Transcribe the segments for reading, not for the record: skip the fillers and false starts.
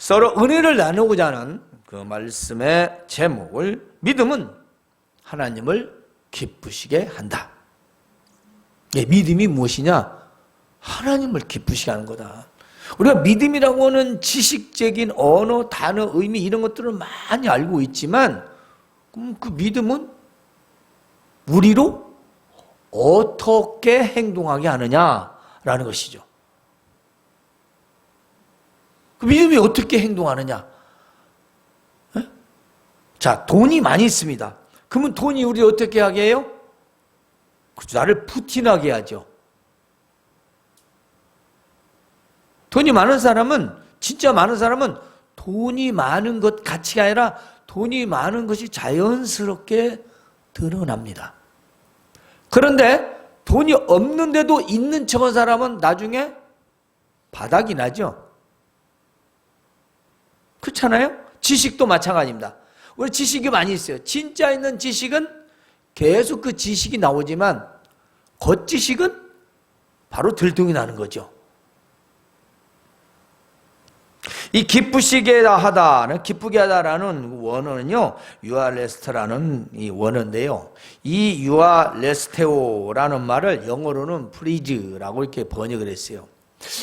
서로 은혜를 나누고자 하는 그 말씀의 제목을 믿음은 하나님을 기쁘시게 한다. 믿음이 무엇이냐? 하나님을 기쁘시게 하는 거다. 우리가 믿음이라고 하는 지식적인 언어, 단어, 의미 이런 것들을 많이 알고 있지만 그 믿음은 우리로 어떻게 행동하게 하느냐라는 것이죠. 그 믿음이 어떻게 행동하느냐? 자, 돈이 많이 있습니다. 그러면 돈이 우리 어떻게 하게 해요? 그렇죠. 나를 부틴하게 하죠. 돈이 많은 사람은, 진짜 많은 사람은 돈이 많은 것 가치가 아니라 돈이 많은 것이 자연스럽게 드러납니다. 그런데 돈이 없는데도 있는 척한 사람은 나중에 바닥이 나죠. 그렇잖아요? 지식도 마찬가지입니다. 우리 지식이 많이 있어요. 진짜 있는 지식은 계속 그 지식이 나오지만 겉지식은 바로 들통이 나는 거죠. 이 기쁘시게 하다는, 기쁘게 하다라는 원어는요, 유아레스트라는 이 원어인데요. 이 유아레스테오라는 말을 영어로는 프리즈라고 이렇게 번역을 했어요.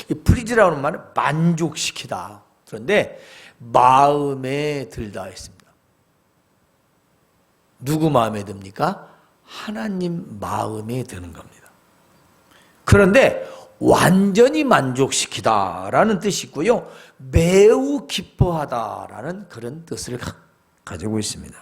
이 프리즈라는 말은 만족시키다. 그런데 마음에 들다 했습니다. 누구 마음에 듭니까? 하나님 마음에 드는 겁니다. 그런데 완전히 만족시키다라는 뜻이 있고요. 매우 기뻐하다라는 그런 뜻을 가지고 있습니다.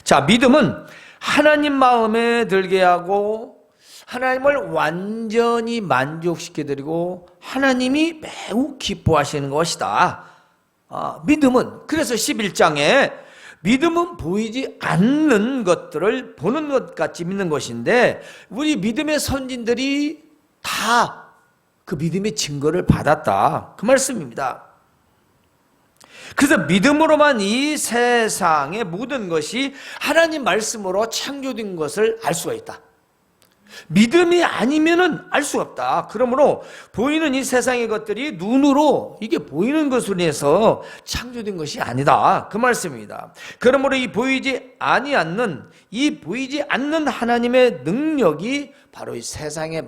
자, 믿음은 하나님 마음에 들게 하고 하나님을 완전히 만족시켜드리고 하나님이 매우 기뻐하시는 것이다. 믿음은, 그래서 11장에 믿음은 보이지 않는 것들을 보는 것 같이 믿는 것인데 우리 믿음의 선진들이 다 그 믿음의 증거를 받았다. 그 말씀입니다. 그래서 믿음으로만 이 세상의 모든 것이 하나님 말씀으로 창조된 것을 알 수가 있다. 믿음이 아니면은 알 수가 없다. 그러므로 보이는 이 세상의 것들이 눈으로 이게 보이는 것으로 인해서 창조된 것이 아니다. 그 말씀입니다. 그러므로 이 보이지 않는 하나님의 능력이 바로 이 세상의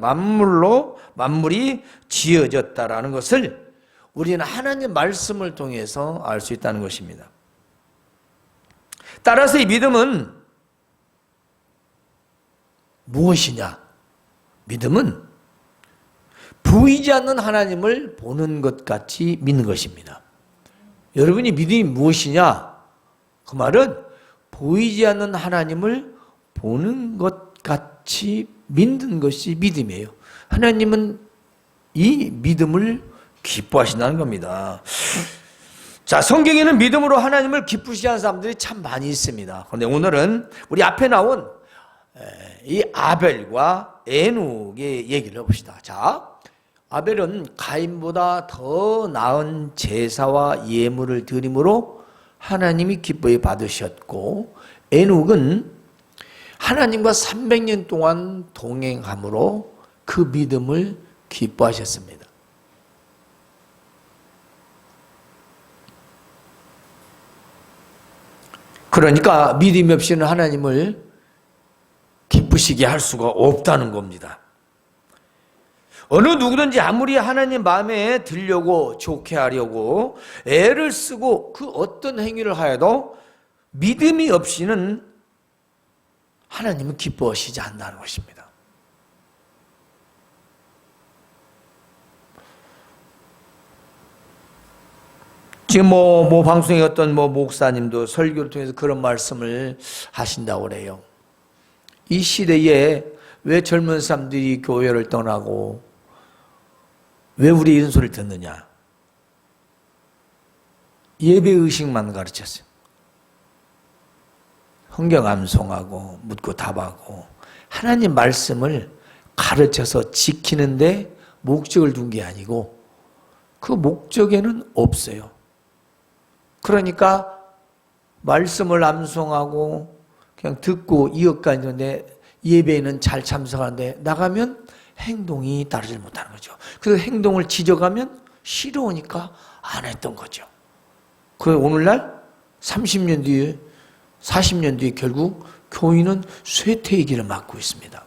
만물이 지어졌다라는 것을 우리는 하나님 말씀을 통해서 알 수 있다는 것입니다. 따라서 이 믿음은 무엇이냐? 믿음은 보이지 않는 하나님을 보는 것 같이 믿는 것입니다. 여러분이 믿음이 무엇이냐? 그 말은 보이지 않는 하나님을 보는 것 같이 믿는 것이 믿음이에요. 하나님은 이 믿음을 기뻐하신다는 겁니다. 자, 성경에는 믿음으로 하나님을 기쁘시게 하는 사람들이 참 많이 있습니다. 그런데 오늘은 우리 앞에 나온 이 아벨과 에녹의 얘기를 해봅시다. 자, 아벨은 가인보다 더 나은 제사와 예물을 드림으로 하나님이 기뻐해 받으셨고, 에녹은 하나님과 300년 동안 동행함으로 그 믿음을 기뻐하셨습니다. 그러니까 믿음이 없이는 하나님을 기쁘시게 할 수가 없다는 겁니다. 어느 누구든지 아무리 하나님 마음에 들려고 좋게 하려고 애를 쓰고 그 어떤 행위를 하여도 믿음이 없이는 하나님은 기뻐하시지 않는다는 것입니다. 지금 방송에 어떤 목사님도 설교를 통해서 그런 말씀을 하신다고 그래요. 이 시대에 왜 젊은 사람들이 교회를 떠나고 왜 우리 이런 소리를 듣느냐? 예배의식만 가르쳤어요. 성경 암송하고 묻고 답하고 하나님 말씀을 가르쳐서 지키는데 목적을 둔 게 아니고 그 목적에는 없어요. 그러니까 말씀을 암송하고 그냥 듣고 이어가 있는데 예배에는 잘 참석하는데 나가면 행동이 따르지 못하는 거죠. 그래서 행동을 지적하면 싫어하니까 안 했던 거죠. 그 오늘날 30년 뒤에 40년 뒤에 결국 교인은 쇠퇴의 길을 막고 있습니다.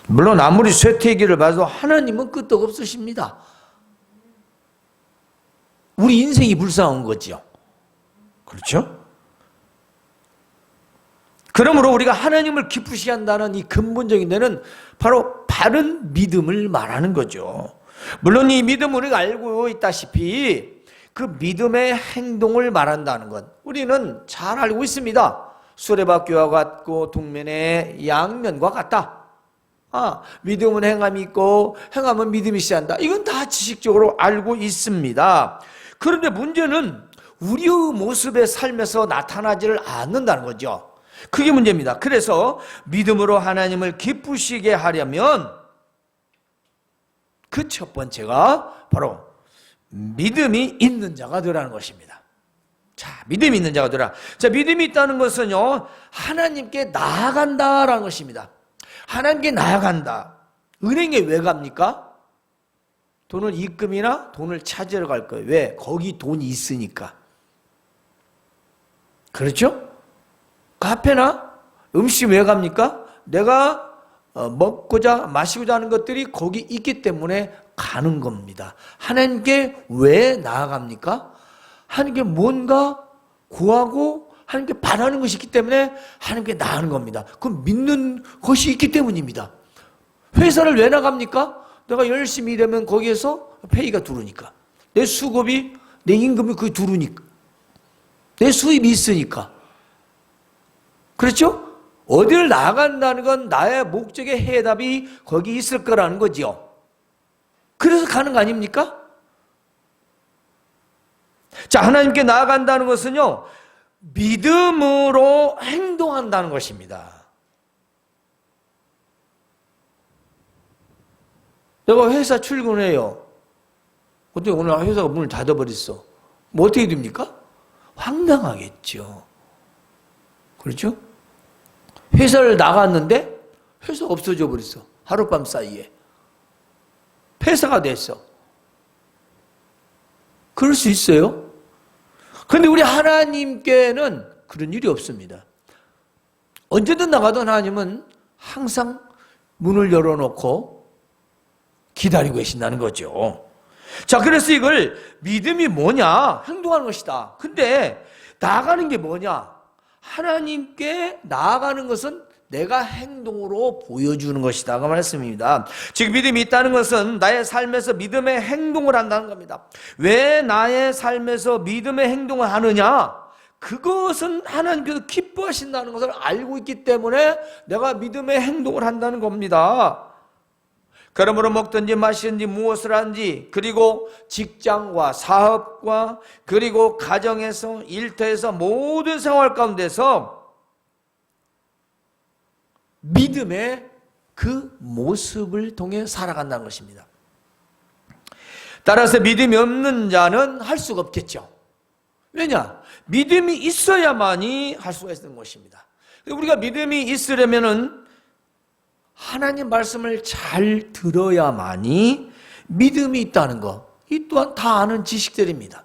물론 아무리 쇠퇴의 길을 봐도 하나님은 끄떡없으십니다. 우리 인생이 불쌍한 거죠. 그렇죠? 그러므로 우리가 하나님을 기쁘시게 한다는 이 근본적인 데는 바로 바른 믿음을 말하는 거죠. 물론 이 믿음을 우리가 알고 있다시피 그 믿음의 행동을 말한다는 것 우리는 잘 알고 있습니다. 수레바퀴와 같고 동면의 양면과 같다. 믿음은 행함이 있고 행함은 믿음이 시한다. 이건 다 지식적으로 알고 있습니다. 그런데 문제는 우리의 모습의 삶에서 나타나지를 않는다는 거죠. 그게 문제입니다. 그래서 믿음으로 하나님을 기쁘시게 하려면 그 첫 번째가 바로 믿음이 있는 자가 되라는 것입니다. 자, 믿음이 있는 자가 되라. 자, 믿음이 있다는 것은요, 하나님께 나아간다라는 것입니다. 하나님께 나아간다. 은행에 왜 갑니까? 돈을 입금이나 돈을 찾으러 갈 거예요. 왜? 거기 돈이 있으니까. 그렇죠? 카페나 음식 왜 갑니까? 내가 먹고자 마시고자 하는 것들이 거기 있기 때문에 가는 겁니다. 하나님께 왜 나아갑니까? 하나님께 뭔가 구하고 하나님께 바라는 것이 있기 때문에 하나님께 나아가는 겁니다. 그건 믿는 것이 있기 때문입니다. 회사를 왜 나갑니까? 내가 열심히 일하면 거기에서 페이가 들어오니까. 내 수급이, 내 임금이 그게 들어오니까. 내 수입이 있으니까. 그렇죠? 어디를 나간다는 건 나의 목적의 해답이 거기 있을 거라는 거죠. 그래서 가는 거 아닙니까? 자, 하나님께 나아간다는 것은요, 믿음으로 행동한다는 것입니다. 내가 회사 출근해요. 어떻게 오늘 회사가 문을 닫아버렸어? 뭐 어떻게 됩니까? 황당하겠죠. 그렇죠? 회사를 나갔는데 회사가 없어져 버렸어. 하룻밤 사이에. 폐사가 됐어. 그럴 수 있어요. 그런데 우리 하나님께는 그런 일이 없습니다. 언제든 나가던 하나님은 항상 문을 열어놓고 기다리고 계신다는 거죠. 자, 그래서 이걸 믿음이 뭐냐? 행동하는 것이다. 근데 나아가는 게 뭐냐? 하나님께 나아가는 것은 내가 행동으로 보여주는 것이다. 그 말씀입니다. 즉 믿음이 있다는 것은 나의 삶에서 믿음의 행동을 한다는 겁니다. 왜 나의 삶에서 믿음의 행동을 하느냐? 그것은 하나님께서 기뻐하신다는 것을 알고 있기 때문에 내가 믿음의 행동을 한다는 겁니다. 그러므로 먹든지 마시든지 무엇을 하든지 그리고 직장과 사업과 그리고 가정에서 일터에서 모든 생활 가운데서 믿음의 그 모습을 통해 살아간다는 것입니다. 따라서 믿음이 없는 자는 할 수가 없겠죠. 왜냐? 믿음이 있어야만이 할 수가 있는 것입니다. 우리가 믿음이 있으려면은 하나님 말씀을 잘 들어야만이 믿음이 있다는 것, 이 또한 다 아는 지식들입니다.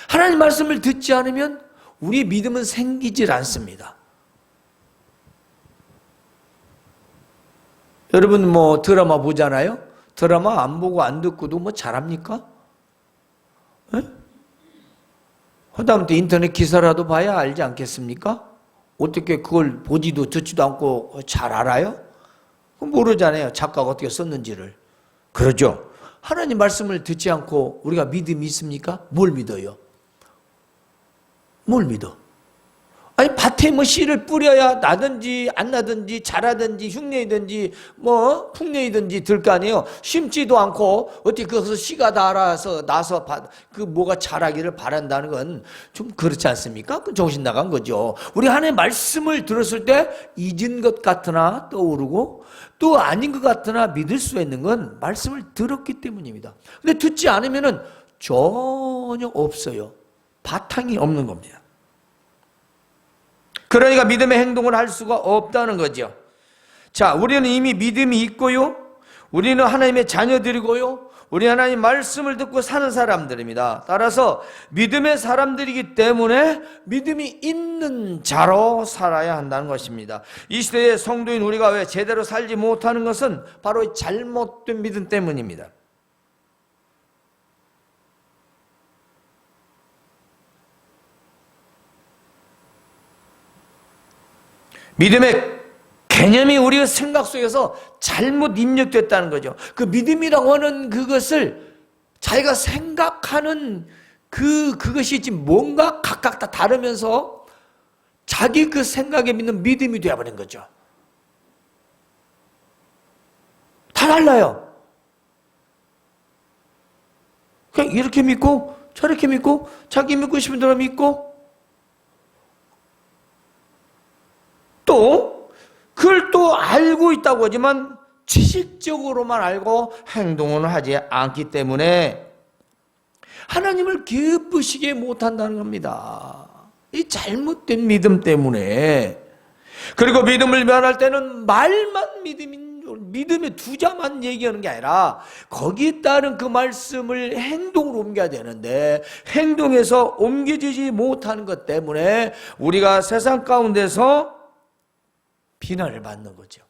하나님 말씀을 듣지 않으면 우리 믿음은 생기질 않습니다. 여러분 뭐 드라마 보잖아요? 드라마 안 보고 안 듣고도 뭐 잘합니까? 하다못해 인터넷 기사라도 봐야 알지 않겠습니까? 어떻게 그걸 보지도 듣지도 않고 잘 알아요? 모르잖아요. 작가가 어떻게 썼는지를. 그러죠. 하나님 말씀을 듣지 않고 우리가 믿음이 있습니까? 뭘 믿어요? 뭘 믿어? 아니 밭에 뭐 씨를 뿌려야 나든지 안 나든지 자라든지 흉내이든지 뭐 풍년이든지 들 거 아니에요. 심지도 않고 어떻게 거기서 씨가 나서 그 뭐가 자라기를 바란다는 건 좀 그렇지 않습니까? 그건 정신 나간 거죠. 우리 하나님의 말씀을 들었을 때 잊은 것 같으나 떠오르고 또 아닌 것 같으나 믿을 수 있는 건 말씀을 들었기 때문입니다. 근데 듣지 않으면은 전혀 없어요. 바탕이 없는 겁니다. 그러니까 믿음의 행동을 할 수가 없다는 거죠. 자, 우리는 이미 믿음이 있고요. 우리는 하나님의 자녀들이고요. 우리 하나님 말씀을 듣고 사는 사람들입니다. 따라서 믿음의 사람들이기 때문에 믿음이 있는 자로 살아야 한다는 것입니다. 이 시대의 성도인 우리가 왜 제대로 살지 못하는 것은 바로 잘못된 믿음 때문입니다. 믿음의 개념이 우리의 생각 속에서 잘못 입력됐다는 거죠. 그 믿음이라고 하는 그것을 자기가 생각하는 그것이 지금 뭔가 각각 다 다르면서 자기 그 생각에 믿는 믿음이 되어버린 거죠. 다 달라요. 그냥 이렇게 믿고 저렇게 믿고 자기 믿고 싶은 대로 믿고 또 그걸 또 알고 있다고 하지만 지식적으로만 알고 행동은 하지 않기 때문에 하나님을 기쁘시게 못한다는 겁니다. 이 잘못된 믿음 때문에. 그리고 믿음을 말할 때는 말만 믿음의 두자만 얘기하는 게 아니라 거기에 따른 그 말씀을 행동으로 옮겨야 되는데 행동에서 옮겨지지 못하는 것 때문에 우리가 세상 가운데서 비난을 받는 거죠.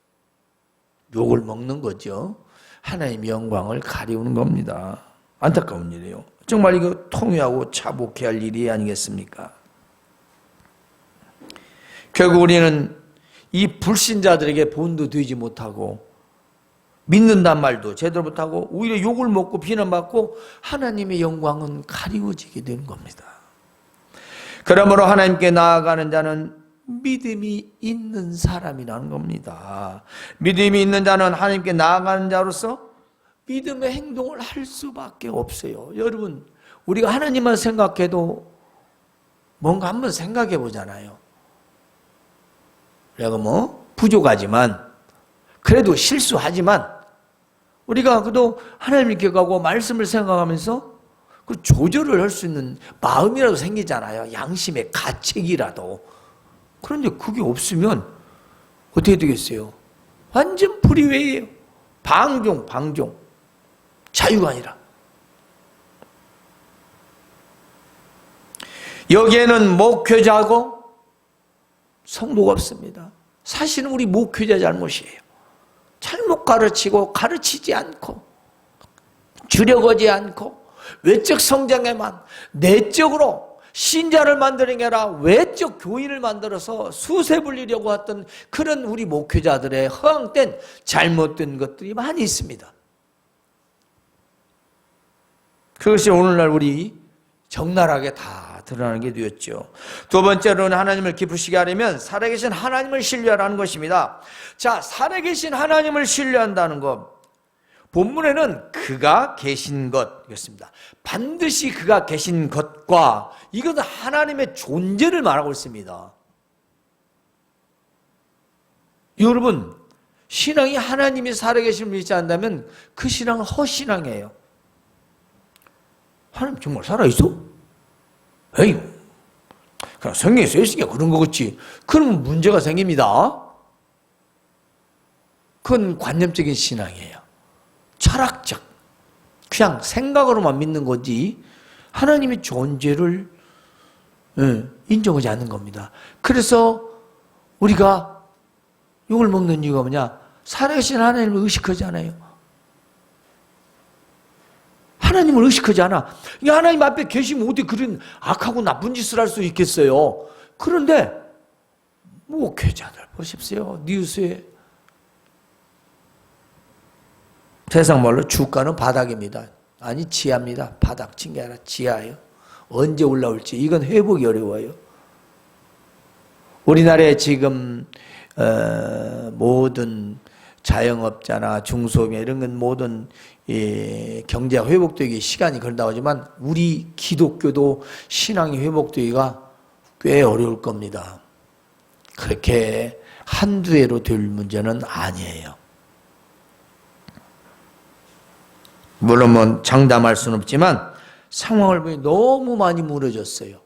욕을 먹는 거죠. 하나님의 영광을 가리우는 겁니다. 안타까운 일이에요. 정말 이거 통회하고 차복해야 할 일이 아니겠습니까? 결국 우리는 이 불신자들에게 본도 되지 못하고 믿는단 말도 제대로 못하고 오히려 욕을 먹고 비난받고 하나님의 영광은 가리워지게 되는 겁니다. 그러므로 하나님께 나아가는 자는 믿음이 있는 사람이라는 겁니다. 믿음이 있는 자는 하나님께 나아가는 자로서 믿음의 행동을 할 수밖에 없어요. 여러분, 우리가 하나님만 생각해도 뭔가 한번 생각해 보잖아요. 내가 부족하지만 그래도 실수하지만 우리가 그래도 하나님께 가고 말씀을 생각하면서 그 조절을 할 수 있는 마음이라도 생기잖아요. 양심의 가책이라도. 그런데 그게 없으면 어떻게 되겠어요? 완전 불의회예요. 방종. 자유가 아니라. 여기에는 목회자하고 성도가 없습니다. 사실은 우리 목회자 잘못이에요. 잘못 가르치고 가르치지 않고 주려고하지 않고 외적 성장에만 내적으로 신자를 만드는 게 아니라 외적 교인을 만들어서 수세 불리려고 했던 그런 우리 목회자들의 허황된 잘못된 것들이 많이 있습니다. 그것이 오늘날 우리 적나라하게 다 드러나게 되었죠. 두 번째로는 하나님을 기쁘시게 하려면 살아계신 하나님을 신뢰하라는 것입니다. 자, 살아계신 하나님을 신뢰한다는 것. 본문에는 그가 계신 것이었습니다. 반드시 그가 계신 것과 이것은 하나님의 존재를 말하고 있습니다. 여러분, 신앙이 하나님이 살아계심을 믿지 않는다면 그 신앙은 헛신앙이에요. 하나님 정말 살아있어? 에이, 그냥 성경에 써있으니까 그런 거겠지. 그러면 문제가 생깁니다. 그건 관념적인 신앙이에요. 철학적, 그냥 생각으로만 믿는 거지 하나님의 존재를 인정하지 않는 겁니다. 그래서 우리가 욕을 먹는 이유가 뭐냐? 살아계신 하나님을 의식하지 않아요. 하나님을 의식하지 않아. 하나님 앞에 계시면 어떻게 그런 악하고 나쁜 짓을 할 수 있겠어요? 그런데 목회자들 보십시오. 뉴스에 세상 말로 주가는 바닥입니다. 아니 지하입니다. 바닥 친 게 아니라 지하예요. 언제 올라올지 이건 회복이 어려워요. 우리나라에 지금 모든 자영업자나 중소기업 이런 건 모든 경제가 회복되기 시간이 걸린다고 하지만 우리 기독교도 신앙이 회복되기가 꽤 어려울 겁니다. 그렇게 한두 해로 될 문제는 아니에요. 물론 장담할 수는 없지만 상황을 보니 너무 많이 무너졌어요.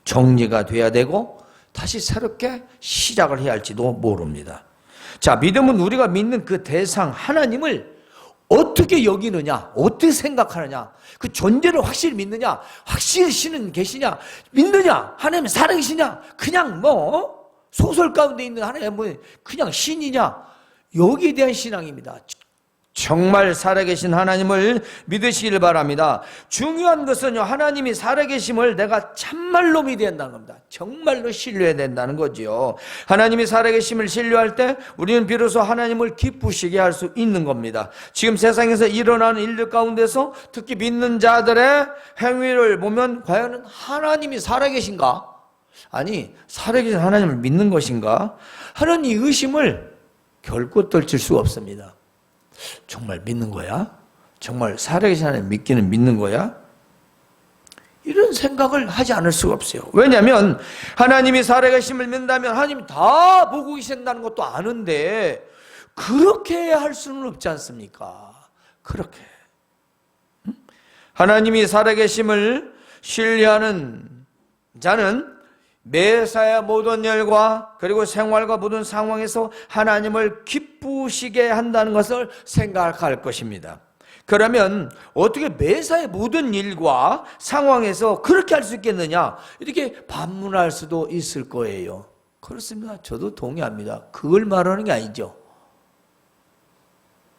정리가 돼야 되고 다시 새롭게 시작을 해야 할지도 모릅니다. 자, 믿음은 우리가 믿는 그 대상 하나님을 어떻게 여기느냐, 어떻게 생각하느냐, 그 존재를 확실히 믿느냐, 확실히 신은 계시냐, 믿느냐, 하나님 살아계시냐, 그냥 뭐 소설 가운데 있는 하나님 뭐 그냥 신이냐, 여기에 대한 신앙입니다. 정말 살아계신 하나님을 믿으시길 바랍니다. 중요한 것은요, 하나님이 살아계심을 내가 참말로 믿어야 한다는 겁니다. 정말로 신뢰해야 된다는 거지요. 하나님이 살아계심을 신뢰할 때 우리는 비로소 하나님을 기쁘시게 할 수 있는 겁니다. 지금 세상에서 일어나는 일들 가운데서 특히 믿는 자들의 행위를 보면 과연 하나님이 살아계신가? 아니, 살아계신 하나님을 믿는 것인가? 하는 이 의심을 결코 떨칠 수가 없습니다. 정말 믿는 거야? 정말 살아계신 하나님 믿기는 믿는 거야? 이런 생각을 하지 않을 수가 없어요. 왜냐하면 하나님이 살아계심을 믿는다면 하나님이 다 보고 계신다는 것도 아는데 그렇게 할 수는 없지 않습니까? 그렇게 하나님이 살아계심을 신뢰하는 자는 매사의 모든 일과 그리고 생활과 모든 상황에서 하나님을 기쁘시게 한다는 것을 생각할 것입니다. 그러면 어떻게 매사의 모든 일과 상황에서 그렇게 할 수 있겠느냐? 이렇게 반문할 수도 있을 거예요. 그렇습니다. 저도 동의합니다. 그걸 말하는 게 아니죠.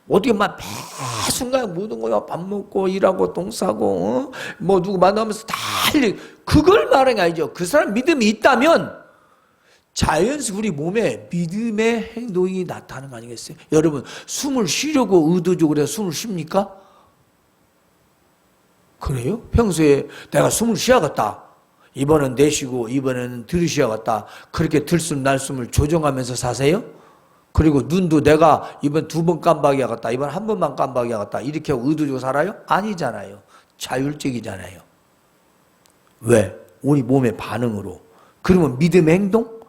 어떻게 막 매 순간 모든 거야 밥 먹고 일하고 똥 싸고 뭐 누구 만나면서 다 그걸 말하는 게 아니죠. 그 사람 믿음이 있다면 자연스레 우리 몸에 믿음의 행동이 나타나는 거 아니겠어요? 여러분 숨을 쉬려고 의도적으로 해서 숨을 쉽니까? 그래요? 평소에 내가 숨을 쉬어야겠다. 이번은 내쉬고 이번에는 들이쉬어야겠다. 그렇게 들숨 날숨을 조정하면서 사세요? 그리고 눈도 내가 이번 2번 깜박이야겠다. 이번 1번만 깜박이야겠다. 이렇게 의도적으로 살아요? 아니잖아요. 자율적이잖아요. 왜? 우리 몸의 반응으로. 그러면 믿음의 행동?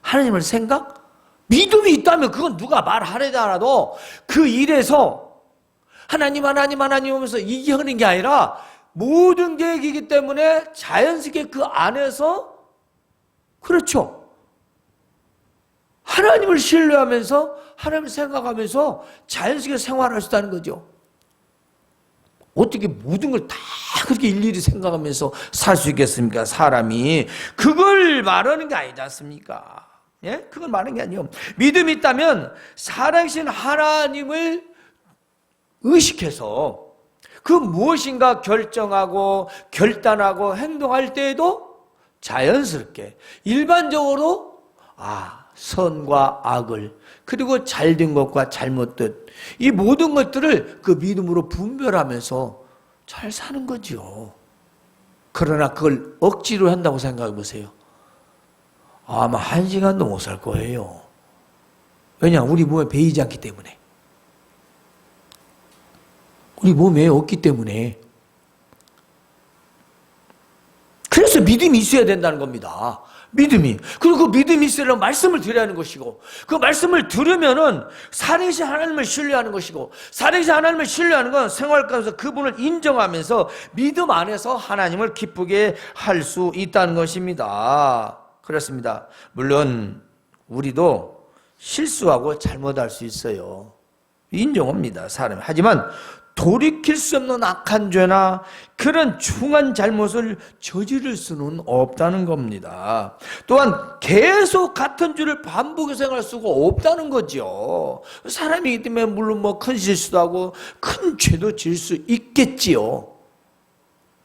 하나님을 생각? 믿음이 있다면 그건 누가 말하려지 않아도 그 일에서 하나님 하면서 이게 하는 게 아니라 모든 계획이기 때문에 자연스럽게 그 안에서 그렇죠. 하나님을 신뢰하면서 하나님을 생각하면서 자연스럽게 생활할 수 있다는 거죠. 어떻게 모든 걸 다 그렇게 일일이 생각하면서 살 수 있겠습니까? 사람이. 그걸 말하는 게 아니지 않습니까? 예? 그걸 말하는 게 아니에요. 믿음이 있다면 살아계신 하나님을 의식해서 그 무엇인가 결정하고 결단하고 행동할 때에도 자연스럽게 일반적으로 선과 악을 그리고 잘된 것과 잘못된 이 모든 것들을 그 믿음으로 분별하면서 잘 사는 거죠. 그러나 그걸 억지로 한다고 생각해 보세요. 아마 1시간도 못 살 거예요. 왜냐? 우리 몸에 배이지 않기 때문에. 우리 몸에 없기 때문에. 그래서 믿음이 있어야 된다는 겁니다. 믿음이. 그리고 그 믿음이 있으려면 말씀을 들어야 하는 것이고, 그 말씀을 들으면은 살아계신 하나님을 신뢰하는 것이고, 살아계신 하나님을 신뢰하는 건 생활 가운데서 그분을 인정하면서 믿음 안에서 하나님을 기쁘게 할 수 있다는 것입니다. 그렇습니다. 물론 우리도 실수하고 잘못할 수 있어요. 인정합니다. 사람이. 하지만 돌이킬 수 없는 악한 죄나 그런 중한 잘못을 저지를 수는 없다는 겁니다. 또한 계속 같은 죄를 반복해서 생각할 수가 없다는 거죠. 사람이기 때문에 물론 뭐 큰 실수도 하고 큰 죄도 질 수 있겠지요.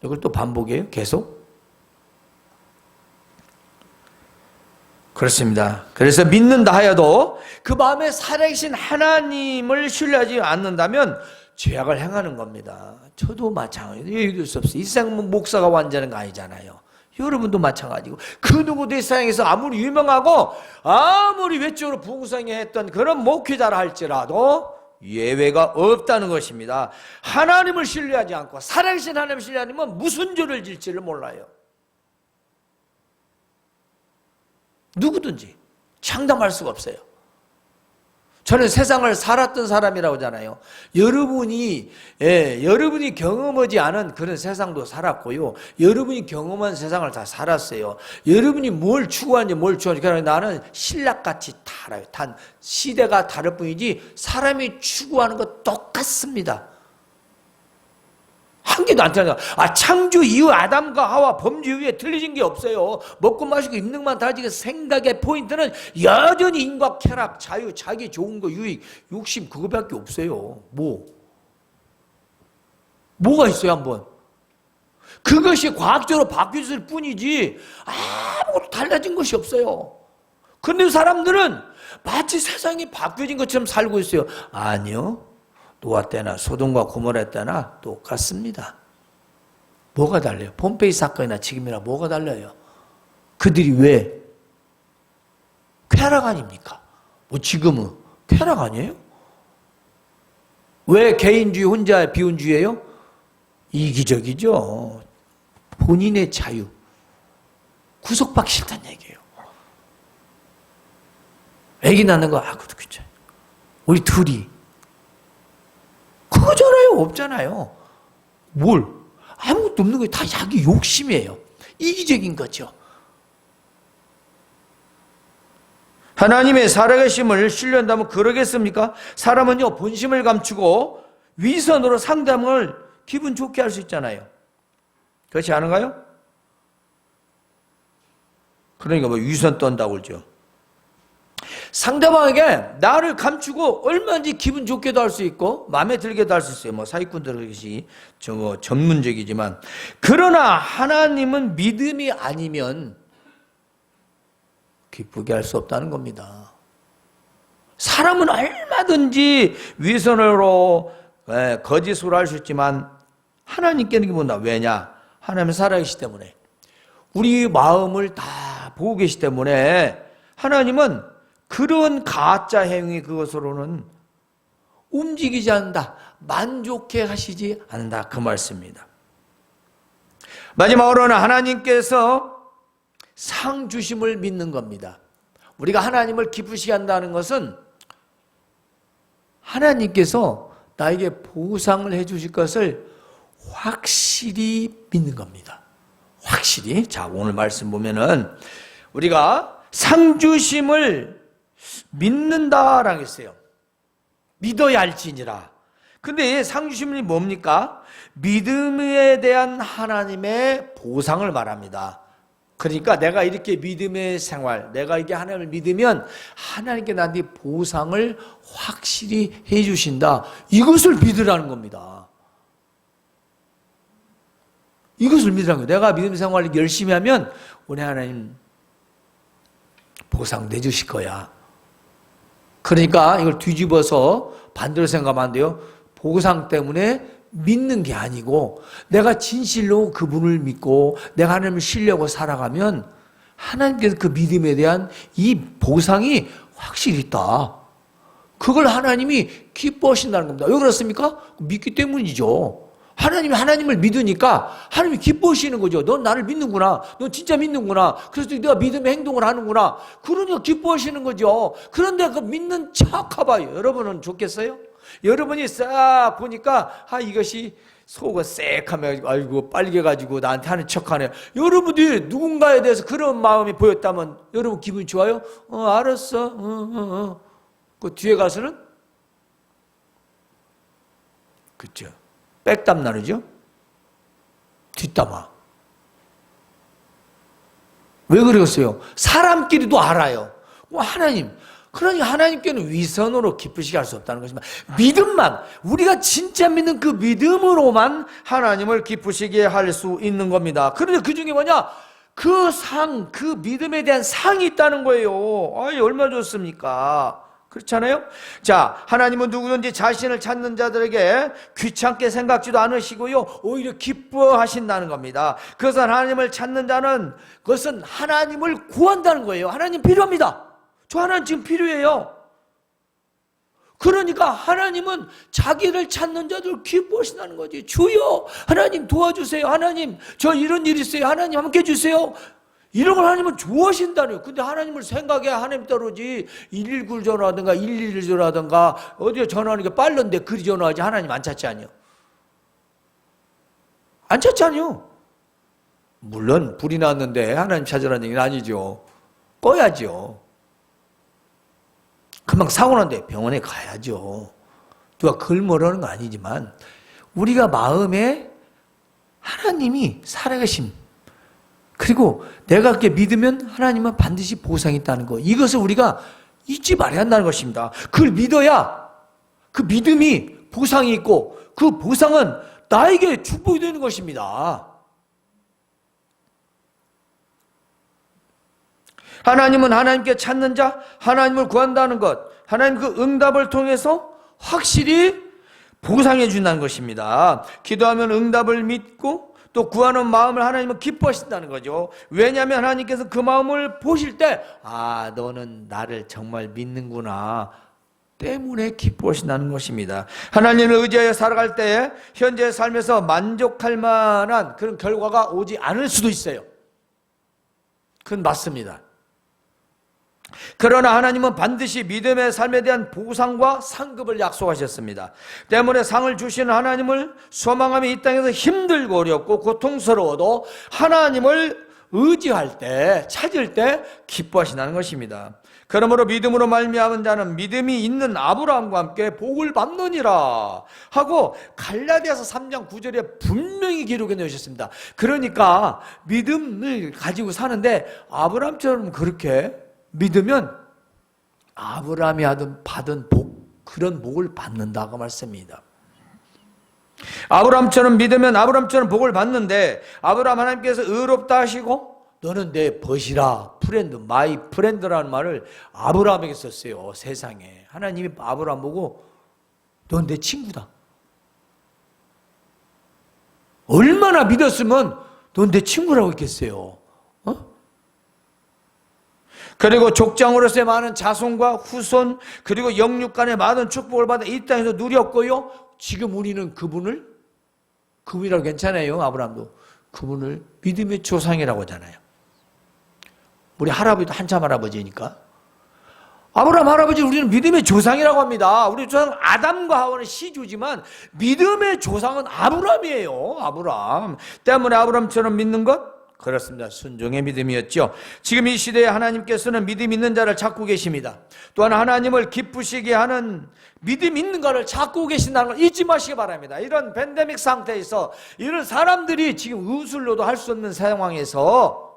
이걸 또 반복해요? 계속? 그렇습니다. 그래서 믿는다 하여도 그 마음에 살아계신 하나님을 신뢰하지 않는다면 죄악을 행하는 겁니다. 저도 마찬가지예요. 얘기할 수 없어요. 이 세상 목사가 완전한 거 아니잖아요. 여러분도 마찬가지고 그 누구도 이 세상에서 아무리 유명하고 아무리 외적으로 풍성했던 그런 목회자라 할지라도 예외가 없다는 것입니다. 하나님을 신뢰하지 않고 살아계신 하나님을 신뢰하면 무슨 죄를 질지를 몰라요. 누구든지 장담할 수가 없어요. 저는 세상을 살았던 사람이라고 하잖아요. 여러분이 경험하지 않은 그런 세상도 살았고요. 여러분이 경험한 세상을 다 살았어요. 여러분이 뭘 추구하는지 그러나 나는 신락같이 다 알아요. 단 시대가 다를 뿐이지 사람이 추구하는 거 똑같습니다. 한 개도 안 틀려요. 창조 이후 아담과 하와 범죄 이후에 틀려진 게 없어요. 먹고 마시고 입는 것만 다르지 생각의 포인트는 여전히 인과 쾌락, 자유, 자기 좋은 거, 유익, 욕심 그거밖에 없어요. 뭐가 있어요 한번? 그것이 과학적으로 바뀌었을 뿐이지 아무것도 달라진 것이 없어요. 그런데 사람들은 마치 세상이 바뀌어진 것처럼 살고 있어요. 아니요. 노아 때나 소돔과 고모라 때나 똑같습니다. 뭐가 달라요? 폼페이 사건이나 지금이나 뭐가 달라요? 그들이 왜? 쾌락 아닙니까? 지금은 쾌락 아니에요? 왜 개인주의, 혼자 비혼주의예요? 이기적이죠. 본인의 자유. 구속받기 싫다는 얘기예요. 애기 낳는 거, 그것도 괜찮아요. 우리 둘이. 그거잖아요. 없잖아요. 아무것도 없는 거예요. 다 자기 욕심이에요. 이기적인 거죠. 하나님의 살아계심을 신뢰한다면 그러겠습니까? 사람은요, 본심을 감추고 위선으로 상대방을 기분 좋게 할 수 있잖아요. 그렇지 않은가요? 그러니까 위선 떤다고 그러죠. 상대방에게 나를 감추고 얼마든지 기분 좋게도 할 수 있고 마음에 들게도 할 수 있어요. 사기꾼들은 것이 전문적이지만, 그러나 하나님은 믿음이 아니면 기쁘게 할 수 없다는 겁니다. 사람은 얼마든지 위선으로 거짓으로 할 수 있지만 하나님께는 게 뭐냐? 왜냐? 하나님은 살아계시기 때문에, 우리 마음을 다 보고 계시기 때문에 하나님은 그런 가짜 행위 그것으로는 움직이지 않는다. 만족해 하시지 않는다. 그 말씀입니다. 마지막으로는 하나님께서 상 주심을 믿는 겁니다. 우리가 하나님을 기쁘시게 한다는 것은 하나님께서 나에게 보상을 해 주실 것을 확실히 믿는 겁니다. 확실히. 자, 오늘 말씀 보면은 우리가 상 주심을 믿는다라고 했어요. 믿어야 할지니라. 근데 상 주심이 뭡니까? 믿음에 대한 하나님의 보상을 말합니다. 그러니까 내가 이렇게 믿음의 생활, 내가 이게 하나님을 믿으면 하나님께 나한테 보상을 확실히 해 주신다. 이것을 믿으라는 겁니다. 이것을 믿으라는 거예요. 내가 믿음 생활을 열심히 하면 우리 하나님 보상 내주실 거야. 그러니까 이걸 뒤집어서 반대로 생각하면 안 돼요. 보상 때문에 믿는 게 아니고 내가 진실로 그분을 믿고 내가 하나님을 신뢰하고 살아가면 하나님께서 그 믿음에 대한 이 보상이 확실히 있다. 그걸 하나님이 기뻐하신다는 겁니다. 왜 그렇습니까? 믿기 때문이죠. 하나님을 믿으니까 하나님이 기뻐하시는 거죠. 넌 나를 믿는구나. 넌 진짜 믿는구나. 그래서 네가 믿음의 행동을 하는구나. 그러니까 기뻐하시는 거죠. 그런데 그 믿는 척 해봐요. 여러분은 좋겠어요? 여러분이 싹 보니까 이것이 속은 쎄하면 아이고 빨개가지고 나한테 하는 척하네. 여러분들이 누군가에 대해서 그런 마음이 보였다면 여러분 기분이 좋아요? 알았어. 그 뒤에 가서는 그죠? 백담 나누죠? 뒷담화. 왜 그러겠어요? 사람끼리도 알아요. 하나님, 그러니 하나님께는 위선으로 기쁘시게 할 수 없다는 것입니다. 믿음만, 우리가 진짜 믿는 그 믿음으로만 하나님을 기쁘시게 할 수 있는 겁니다. 그런데 그 중에 뭐냐? 그 상, 그 믿음에 대한 상이 있다는 거예요. 얼마나 좋습니까? 그렇잖아요? 자, 하나님은 누구든지 자신을 찾는 자들에게 귀찮게 생각지도 않으시고요, 오히려 기뻐하신다는 겁니다. 그것은 하나님을 찾는 자는 그것은 하나님을 구한다는 거예요. 하나님 필요합니다. 저 하나님 지금 필요해요. 그러니까 하나님은 자기를 찾는 자들 기뻐하신다는 거지. 주여, 하나님 도와주세요. 하나님, 저 이런 일 있어요. 하나님 함께 해주세요. 이런 걸 하나님은 좋아하신다니요. 근데 하나님을 생각해 하나님 따르지 119를 전화하든가 112를 전화하든가 어디에 전화하는 게 빠른데 그리 전화하지 하나님 안 찾지 아니요. 안 찾지 아니요. 물론 불이 났는데 하나님 찾으라는 얘기는 아니죠. 꺼야죠. 금방 사고 났는데 병원에 가야죠. 누가 그걸 뭐라는 건 아니지만 우리가 마음에 하나님이 살아계심 그리고 내가 그렇게 믿으면 하나님은 반드시 보상이 있다는 거 이것을 우리가 잊지 말아야 한다는 것입니다. 그걸 믿어야 그 믿음이 보상이 있고 그 보상은 나에게 축복이 되는 것입니다. 하나님은 하나님께 찾는 자, 하나님을 구한다는 것, 하나님 그 응답을 통해서 확실히 보상해 준다는 것입니다. 기도하면 응답을 믿고 또 구하는 마음을 하나님은 기뻐하신다는 거죠. 왜냐하면 하나님께서 그 마음을 보실 때 너는 나를 정말 믿는구나 때문에 기뻐하신다는 것입니다. 하나님을 의지하여 살아갈 때 현재의 삶에서 만족할 만한 그런 결과가 오지 않을 수도 있어요. 그건 맞습니다. 그러나 하나님은 반드시 믿음의 삶에 대한 보상과 상급을 약속하셨습니다. 때문에 상을 주시는 하나님을 소망하며 이 땅에서 힘들고 어렵고 고통스러워도 하나님을 의지할 때, 찾을 때 기뻐하신다는 것입니다. 그러므로 믿음으로 말미암은 자는 믿음이 있는 아브라함과 함께 복을 받느니라 하고 갈라디아서 3장 9절에 분명히 기록해 놓으셨습니다. 그러니까 믿음을 가지고 사는데 아브라함처럼 그렇게 믿으면 아브라함이 받은 복, 그런 복을 받는다고 말씀입니다. 아브라함처럼 믿으면 아브라함처럼 복을 받는데 아브라함 하나님께서 의롭다 하시고 너는 내 벗이라 프렌드, 마이 프렌드라는 말을 아브라함에게 썼어요. 세상에 하나님이 아브라함 보고 넌 내 친구다. 얼마나 믿었으면 넌 내 친구라고 했겠어요. 그리고 족장으로서의 많은 자손과 후손 그리고 영육 간의 많은 축복을 받아 이 땅에서 누렸고요. 지금 우리는 그분이라고 괜찮아요. 아브라함도 그분을 믿음의 조상이라고 하잖아요. 우리 할아버지도 한참 할아버지니까 아브라함 할아버지 우리는 믿음의 조상이라고 합니다. 우리 조상 아담과 하와는 시주지만 믿음의 조상은 아브라함이에요. 아브라함 때문에 아브라함처럼 믿는 것 그렇습니다. 순종의 믿음이었죠. 지금 이 시대에 하나님께서는 믿음 있는 자를 찾고 계십니다. 또한 하나님을 기쁘시게 하는 믿음 있는 자를 찾고 계신다는 걸 잊지 마시기 바랍니다. 이런 팬데믹 상태에서 이런 사람들이 지금 의술로도 할 수 없는 상황에서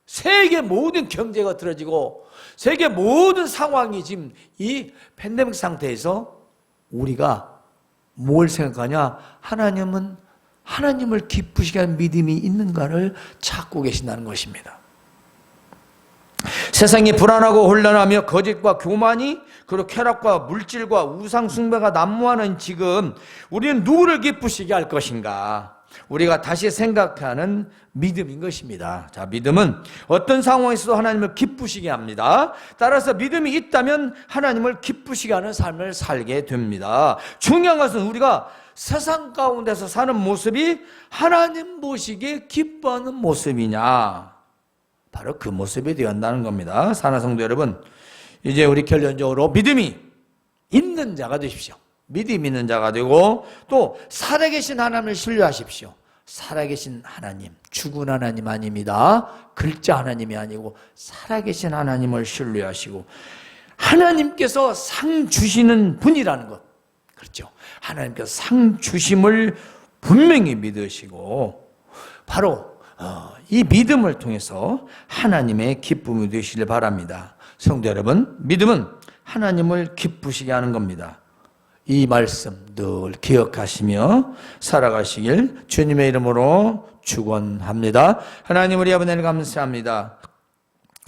세계 모든 경제가 틀어지고 세계 모든 상황이 지금 이 팬데믹 상태에서 우리가 뭘 생각하냐? 하나님을 기쁘시게 하는 믿음이 있는가를 찾고 계신다는 것입니다. 세상이 불안하고 혼란하며 거짓과 교만이 그리고 쾌락과 물질과 우상 숭배가 난무하는 지금 우리는 누구를 기쁘시게 할 것인가? 우리가 다시 생각하는 믿음인 것입니다. 자, 믿음은 어떤 상황에서도 하나님을 기쁘시게 합니다. 따라서 믿음이 있다면 하나님을 기쁘시게 하는 삶을 살게 됩니다. 중요한 것은 우리가 세상 가운데서 사는 모습이 하나님 보시기에 기뻐하는 모습이냐, 바로 그 모습이 되어야 한다는 겁니다. 사랑하는 성도 여러분, 이제 우리 결론적으로 믿음이 있는 자가 되십시오. 믿음 있는 자가 되고 또 살아계신 하나님을 신뢰하십시오. 살아계신 하나님, 죽은 하나님 아닙니다. 글자 하나님이 아니고 살아계신 하나님을 신뢰하시고 하나님께서 상 주시는 분이라는 것, 그렇죠? 하나님께서 상 주심을 분명히 믿으시고 바로 이 믿음을 통해서 하나님의 기쁨이 되시길 바랍니다. 성도 여러분, 믿음은 하나님을 기쁘시게 하는 겁니다. 이 말씀 늘 기억하시며 살아가시길 주님의 이름으로 축원합니다. 하나님, 우리 아버지를 감사합니다.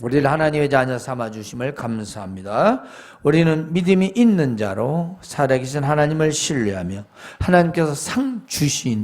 우리를 하나님의 자녀 삼아주심을 감사합니다. 우리는 믿음이 있는 자로 살아계신 하나님을 신뢰하며 하나님께서 상 주신